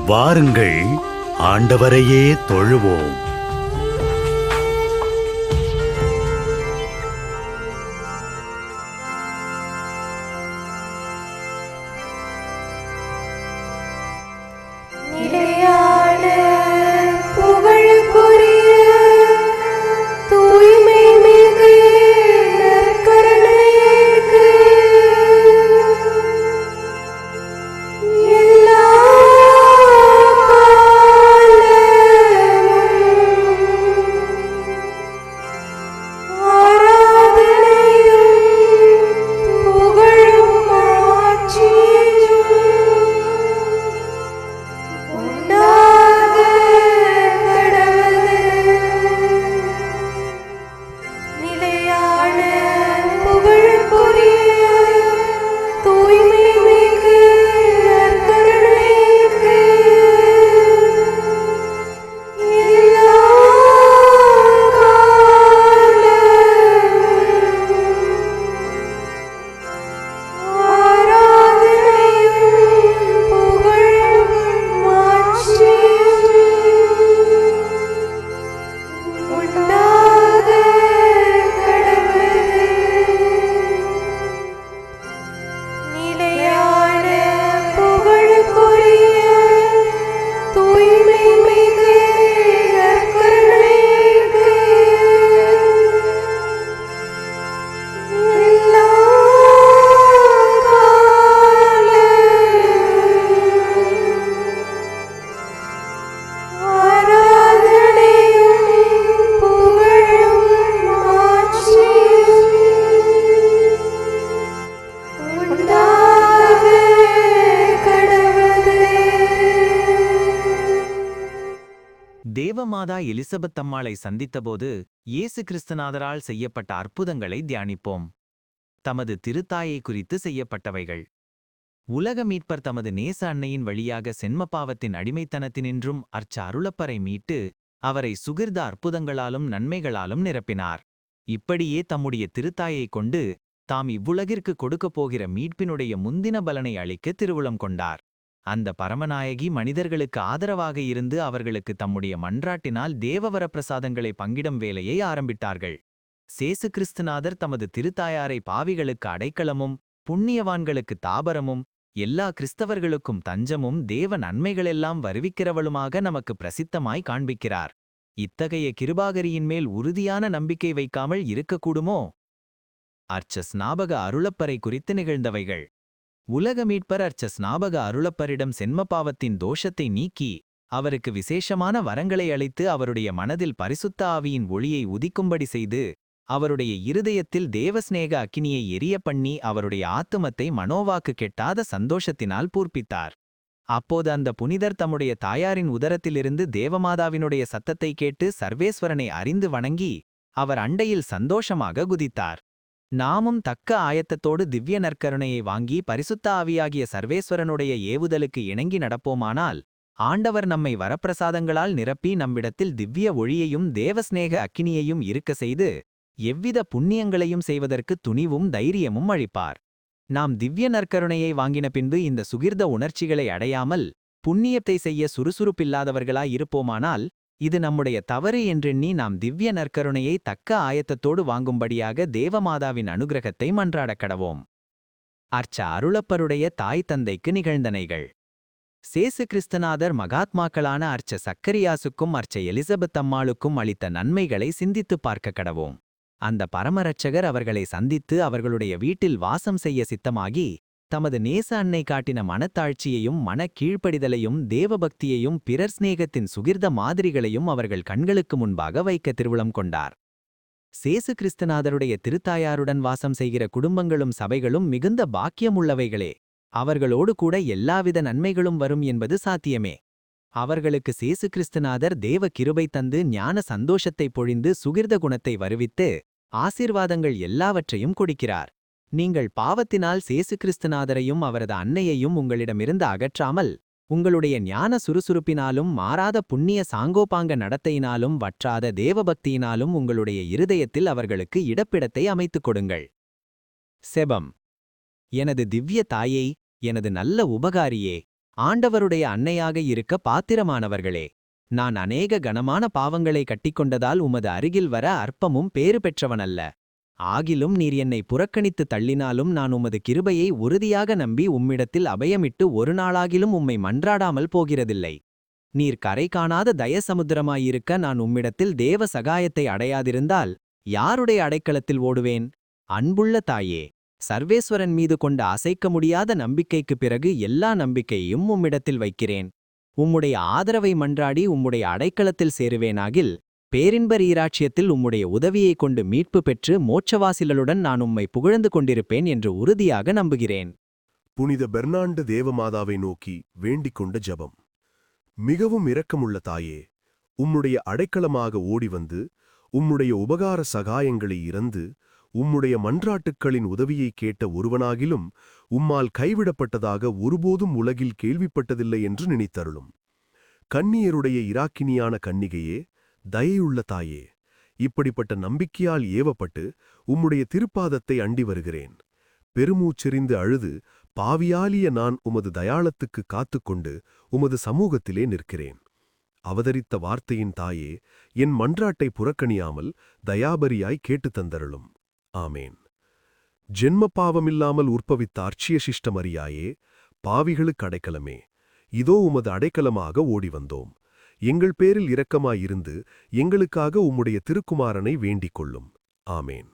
வாருங்கள், ஆண்டவரையே தொழுவோம். தேவமாதா எலிசபெத் அம்மாளை சந்தித்தபோது இயேசு கிறிஸ்துநாதரால் செய்யப்பட்ட அற்புதங்களை தியானிப்போம். தமது திருத்தாயை குறித்து செய்யப்பட்டவைகள். உலக மீட்பர் தமது நேச அன்னையின் வழியாக சென்மபாவத்தின் அடிமைத்தனத்தினின்றும் அருளப்பரை மீட்டு அவரை சுகிர்த அற்புதங்களாலும் நன்மைகளாலும் நிரப்பினார். இப்படியே தம்முடைய திருத்தாயைக் கொண்டு தாம் இவ்வுலகிற்கு கொடுக்கப் போகிற மீட்பினுடைய முந்தின பலனை அளிக்க திருவுளம் கொண்டார். அந்த பரமநாயகி மனிதர்களுக்கு ஆதரவாக இருந்து அவர்களுக்கு தம்முடைய மன்றாட்டினால் தேவவரப்பிரசாதங்களை பங்கிடும் வேலையை ஆரம்பித்தார்கள். சேசு கிறிஸ்துநாதர் தமது திருத்தாயாரை பாவிகளுக்கு அடைக்கலமும் புண்ணியவான்களுக்கு தாபரமும் எல்லா கிறிஸ்தவர்களுக்கும் தஞ்சமும் தேவ நன்மைகளெல்லாம் வருவிக்கிறவளுமாக நமக்கு பிரசித்தமாய் காண்பிக்கிறார். இத்தகைய கிருபாகரியின் மேல் உறுதியான நம்பிக்கை வைக்காமல் இருக்கக்கூடுமோ? ஸ்நாபக அருளப்பரை குறித்து நிகழ்ந்தவைகள். உலக மீட்பர் ஸ்நாபக அருளப்பரிடம் சென்மபாவத்தின் தோஷத்தை நீக்கி அவருக்கு விசேஷமான வரங்களை அளித்து அவருடைய மனதில் பரிசுத்த ஆவியின் ஒளியை உதிக்கும்படி செய்து அவருடைய இருதயத்தில் தேவஸ்நேக அக்கினியை எரிய பண்ணி அவருடைய ஆத்துமத்தை மனோவாக்கு கெட்டாத சந்தோஷத்தினால் பூர்ப்பித்தார். அப்போது அந்த புனிதர் தம்முடைய தாயாரின் உதரத்திலிருந்து தேவமாதாவினுடைய சத்தத்தை கேட்டு சர்வேஸ்வரனை அறிந்து வணங்கி அவர் அண்டையில் சந்தோஷமாக குதித்தார். நாமும் தக்க ஆயத்தத்தோடு திவ்ய நற்கருணையை வாங்கி பரிசுத்த ஆவியாகிய சர்வேஸ்வரனுடைய ஏவுதலுக்கு இணங்கி நடப்போமானால் ஆண்டவர் நம்மை வரப்பிரசாதங்களால் நிரப்பி நம்மிடத்தில் திவ்ய ஒளியையும் தேவஸ்நேக அக்கினியையும் இருக்க செய்து எவ்வித புண்ணியங்களையும் செய்வதற்கு துணிவும் தைரியமும் அளிப்பார். நாம் திவ்ய நற்கருணையை வாங்கின பின்பு இந்த சுகிர்த உணர்ச்சிகளை அடையாமல் புண்ணியத்தை செய்ய சுறுசுறுப்பில்லாதவர்களாய் இருப்போமானால் இது நம்முடைய தவறு என்றெண்ணி நாம் திவ்ய நற்கருணையை தக்க ஆயத்தத்தோடு வாங்கும்படியாக தேவமாதாவின் அனுகிரகத்தை மன்றாடக் கடவோம். அருளப்பருடைய தாய் தந்தைக்கு நிகழ்ந்தனைகள். சேசு கிறிஸ்துநாதர் மகாத்மாக்களான சக்கரியாசுக்கும் எலிசபெத் அம்மாளுக்கும் அளித்த நன்மைகளை சிந்தித்துப் பார்க்க கடவோம். அந்த பரமரட்சகர் அவர்களை சந்தித்து அவர்களுடைய வீட்டில் வாசம் செய்ய சித்தமாகி தமது நேச அன்னை காட்டின மனத்தாழ்ச்சியையும் கீழ்ப்படிதலையும் தேவபக்தியையும் பிறர் சிநேகத்தின் சுகிர்த மாதிரிகளையும் அவர்கள் கண்களுக்கு முன்பாக வைக்க திருவுளம் கொண்டார். சேசு கிறிஸ்துநாதருடைய திருத்தாயாருடன் வாசம் செய்கிற குடும்பங்களும் சபைகளும் மிகுந்த பாக்கியமுள்ளவைகளே. அவர்களோடு கூட எல்லாவித நன்மைகளும் வரும் என்பது சாத்தியமே. அவர்களுக்கு சேசு கிறிஸ்துநாதர் தேவ கிருபை தந்து ஞான சந்தோஷத்தை பொழிந்து சுகிர்த குணத்தை வருவித்து ஆசீர்வாதங்கள் எல்லாவற்றையும் கொடுக்கிறார். நீங்கள் பாவத்தினால் சேசு கிறிஸ்துநாதரையும் அவரது அன்னையையும் உங்களிடமிருந்து அகற்றாமல் உங்களுடைய ஞான சுறுசுறுப்பினாலும் மாறாத புண்ணிய சாங்கோபாங்க நடத்தையினாலும் வற்றாத தேவபக்தியினாலும் உங்களுடைய இருதயத்தில் அவர்களுக்கு இடப்பிடத்தை அமைத்துக் கொடுங்கள். செபம். எனது திவ்ய தாயை, எனது நல்ல உபகாரியே, ஆண்டவருடைய அன்னையாக இருக்க பாத்திரமானவர்களே. நான் அநேக கனமான பாவங்களை கட்டிக்கொண்டதால் உமது அருகில் வர அற்பமும் பேறு பெற்றவனல்ல. ஆகிலும் நீர் என்னை புறக்கணித்து தள்ளினாலும் நான் உமது கிருபையை உறுதியாக நம்பி உம்மிடத்தில் அபயமிட்டு ஒரு நாளாகிலும் உம்மை மன்றாடாமல் போகிறதில்லை. நீர் கரை காணாத தயசமுத்திரமாயிருக்க நான் உம்மிடத்தில் தேவ சகாயத்தை அடையாதிருந்தால் யாருடைய அடைக்கலத்தில் ஓடுவேன்? அன்புள்ள தாயே, சர்வேஸ்வரன் மீது கொண்ட அசைக்க முடியாத நம்பிக்கைக்குப் பிறகு எல்லா நம்பிக்கையையும் உம்மிடத்தில் வைக்கிறேன். உம்முடைய ஆதரவை மன்றாடி உம்முடைய அடைக்கலத்தில் சேருவேனாகில் பேரின்ப ஈராட்சியத்தில் உம்முடைய உதவியைக் கொண்டு மீட்பு பெற்று மோட்சவாசிகளுடன் நான் உம்மை புகழ்ந்து கொண்டிருப்பேன் என்று உறுதியாக நம்புகிறேன். புனித பெர்னாண்டு தேவமாதாவை நோக்கி வேண்டிக் கொண்ட ஜெபம். மிகவும் இரக்கமுள்ள தாயே, உம்முடைய அடைக்கலமாக ஓடிவந்து உம்முடைய உபகார சகாயங்களை இறந்து உம்முடைய மன்றாட்டுக்களின் உதவியை கேட்ட ஒருவனாகிலும் உம்மால் கைவிடப்பட்டதாக ஒருபோதும் உலகில் கேள்விப்பட்டதில்லை என்று நினைத்தருளும். கன்னியருடைய இராக்கினியான கன்னிகையே, தயையுள்ள தாயே, இப்படிப்பட்ட நம்பிக்கையால் ஏவப்பட்டு உம்முடைய திருப்பாதத்தை அண்டி வருகிறேன். பெருமூச்செறிந்து அழுது பாவியாலிய நான் உமது தயாளத்துக்கு காத்துக்கொண்டு உமது சமூகத்திலே நிற்கிறேன். அவதரித்த வார்த்தையின் தாயே, என் மன்றாட்டை புறக்கணியாமல் தயாபரியாய் கேட்டுத் தந்தருளும். ஆமேன். ஜென்ம பாவமில்லாமல் உற்பவித்த அர்ச்சிய சிஷ்டமரியாயே, பாவிகளுக்கு அடைக்கலமே, இதோ உமது அடைக்கலமாக ஓடி வந்தோம். எங்கள் பேரில் இரக்கமாயிருந்து எங்களுக்காக உம்முடைய திருக்குமாரனை வேண்டிக் கொள்ளும். ஆமேன்.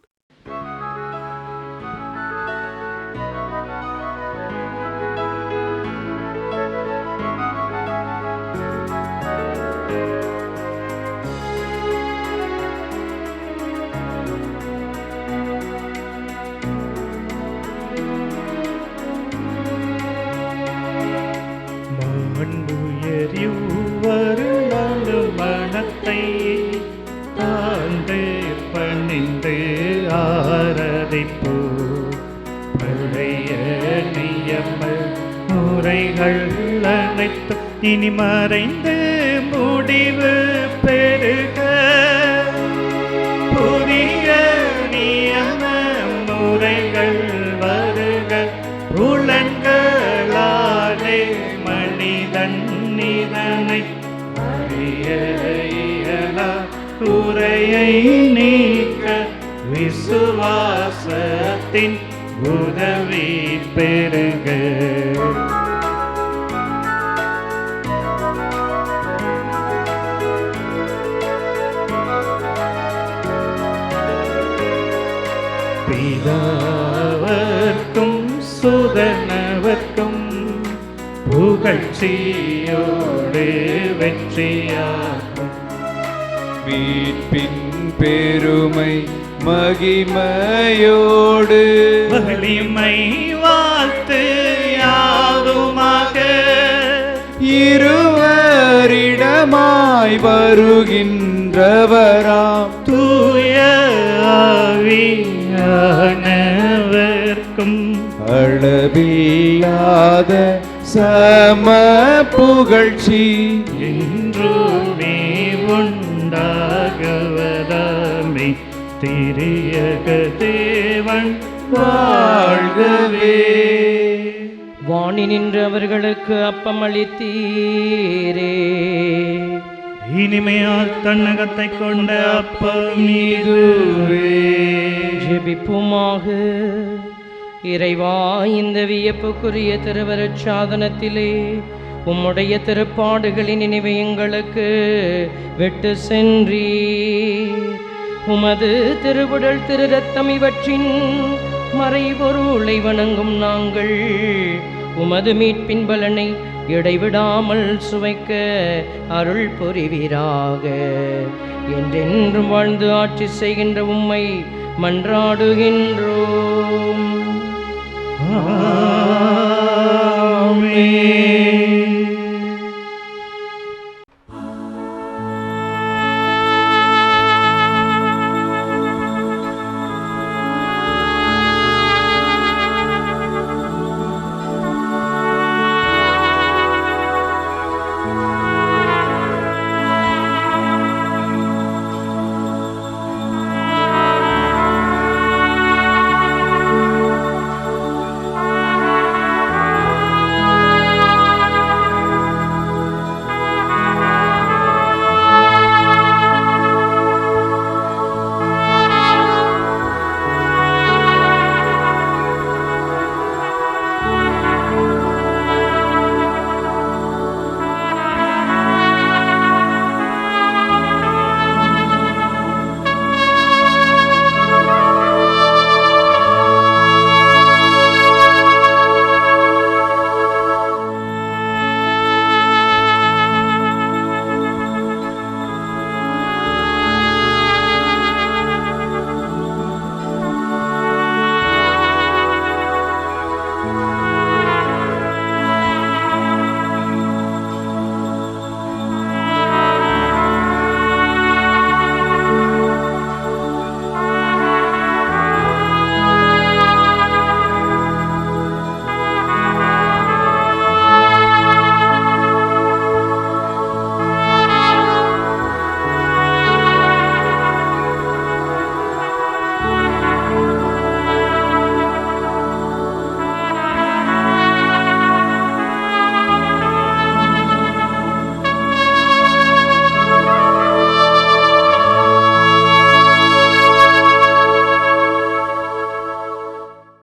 மனத்தை தாழ்ந்து பணிந்து ஆராதிப்போ. பழைய நியம முறைகள் அனைத்தும் இனி மறைந்து முடிவு பெறுக. புதிய நியம முறைகள் வருக. புலன்களாலே மனிதன் இதனை குறையை நீக்க விசுவாசத்தின் உதவி பெறுக. பிதாவர்க்கும் சுதனவர்க்கும் புகழ்ச்சியோடு வெற்றியாகும். மீட்பின் பெருமை மகிமையோடு வலிமை வாழ்த்து யாதுமாக. இருவரிடமாய் வருகின்றவராம் தூய ஆவியானவர்க்கும் அளவில்லாத சம புகழ்ச்சி என்றுமே உண்டாகுவதாமே. திரியக தேவன் வாழ்கவே. வாணி நின்று அவர்களுக்கு அப்பமளித்தீரே. இனிமையால் தன்னகத்தை கொண்ட அப்பம் இதுவே. ஜெபிப்புமாக. இறைவா, இந்த வியப்புக்குரிய திருவருட் சாதனத்திலே உம்முடைய திருப்பாடுகளின் நினைவை எங்களுக்கு விட்டு சென்றீர். உமது திருவுடல் திரு ரத்தம் இவற்றின் மறைபொருளை வணங்கும் நாங்கள் உமது மீட்பின் பலனை இடைவிடாமல் சுவைக்க அருள் புரிவீராக. என்றென்றும் வாழ்ந்து ஆட்சி செய்கின்ற உம்மை மன்றாடுகின்றோம். ஆமென்.